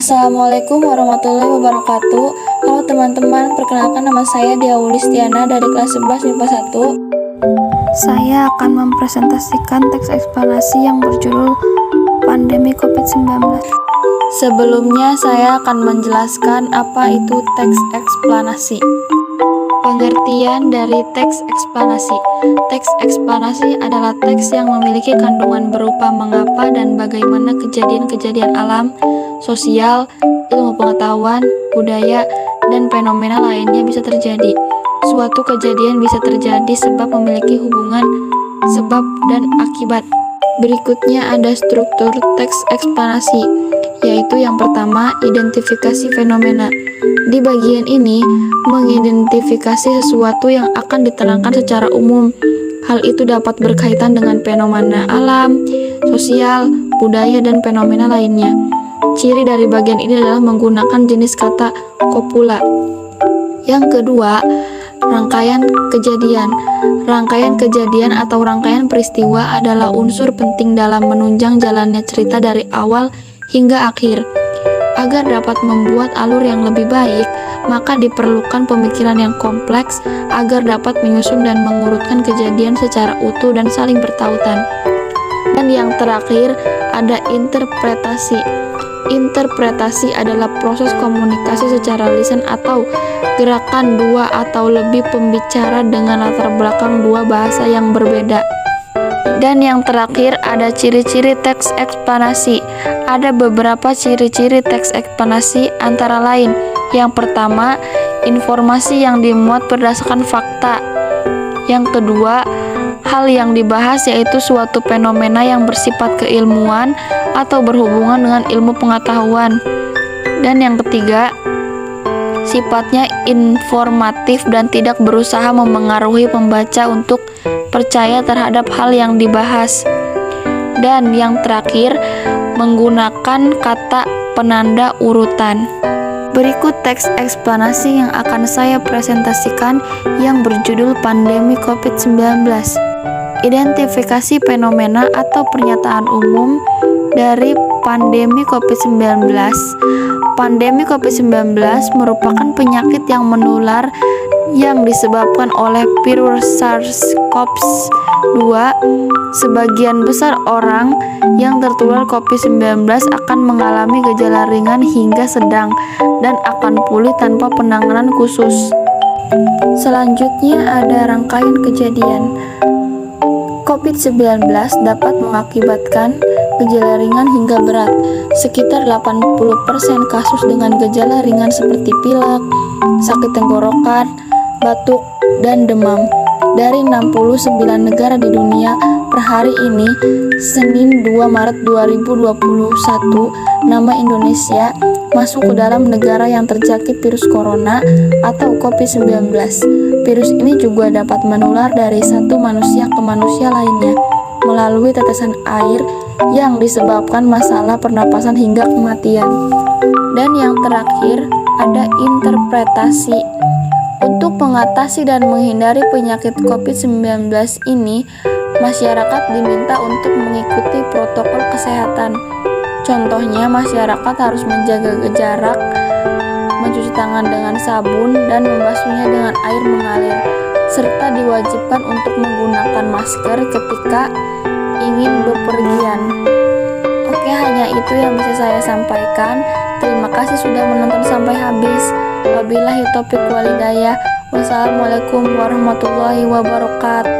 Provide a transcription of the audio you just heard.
Assalamualaikum warahmatullahi wabarakatuh. Halo teman-teman, perkenalkan nama saya Dia Wulistiana dari kelas 11 MIPA 1. Saya akan mempresentasikan teks eksplanasi yang berjudul Pandemi COVID-19. Sebelumnya saya akan menjelaskan apa itu teks eksplanasi. Pengertian dari teks eksplanasi. Teks eksplanasi adalah teks yang memiliki kandungan berupa mengapa dan bagaimana kejadian-kejadian alam, sosial, ilmu pengetahuan, budaya, dan fenomena lainnya bisa terjadi. Suatu kejadian bisa terjadi sebab memiliki hubungan sebab dan akibat. Berikutnya ada struktur teks eksplanasi, yaitu yang pertama, identifikasi fenomena. Di bagian ini, mengidentifikasi sesuatu yang akan diterangkan secara umum. Hal itu dapat berkaitan dengan fenomena alam, sosial, budaya, dan fenomena lainnya. Ciri dari bagian ini adalah menggunakan jenis kata copula. Yang kedua, rangkaian kejadian. Rangkaian kejadian atau rangkaian peristiwa adalah unsur penting dalam menunjang jalannya cerita dari awal hingga akhir. Agar dapat membuat alur yang lebih baik, maka diperlukan pemikiran yang kompleks agar dapat menyusun dan mengurutkan kejadian secara utuh dan saling bertautan. Dan yang terakhir, ada interpretasi. Interpretasi adalah proses komunikasi secara lisan atau gerakan dua atau lebih pembicara dengan latar belakang dua bahasa yang berbeda. Dan yang terakhir ada ciri-ciri teks eksplanasi. Ada beberapa ciri-ciri teks eksplanasi antara lain. Yang pertama, informasi yang dimuat berdasarkan fakta. Yang kedua, hal yang dibahas yaitu suatu fenomena yang bersifat keilmuan atau berhubungan dengan ilmu pengetahuan. Dan yang ketiga, sifatnya informatif dan tidak berusaha memengaruhi pembaca untuk percaya terhadap hal yang dibahas. Dan yang terakhir, menggunakan kata penanda urutan. Berikut teks eksplanasi yang akan saya presentasikan yang berjudul Pandemi COVID-19. Identifikasi fenomena atau pernyataan umum dari pandemi COVID-19. Pandemi COVID-19 merupakan penyakit yang menular yang disebabkan oleh virus SARS-CoV-2. Sebagian besar orang yang tertular COVID-19 akan mengalami gejala ringan hingga sedang dan akan pulih tanpa penanganan khusus. Selanjutnya ada rangkaian kejadian. COVID-19 dapat mengakibatkan gejala ringan hingga berat. Sekitar 80% kasus dengan gejala ringan seperti pilek, sakit tenggorokan, batuk, dan demam. Dari 69 negara di dunia per hari ini, Senin 2 Maret 2021, nama Indonesia masuk ke dalam negara yang terjangkit virus corona atau COVID-19. Virus ini juga dapat menular dari satu manusia ke manusia lainnya melalui tetesan air yang disebabkan masalah pernapasan hingga kematian. Dan yang terakhir, ada interpretasi. Untuk mengatasi dan menghindari penyakit COVID-19 ini, masyarakat diminta untuk mengikuti protokol kesehatan. Contohnya, masyarakat harus menjaga jarak, mencuci tangan dengan sabun, dan membasuhnya dengan air mengalir, serta diwajibkan untuk menggunakan masker ketika ingin bepergian. Oke, hanya itu yang bisa saya sampaikan. Terima kasih sudah menonton sampai habis. Wabillahi taufiq walhidayah. Wassalamualaikum warahmatullahi wabarakatuh.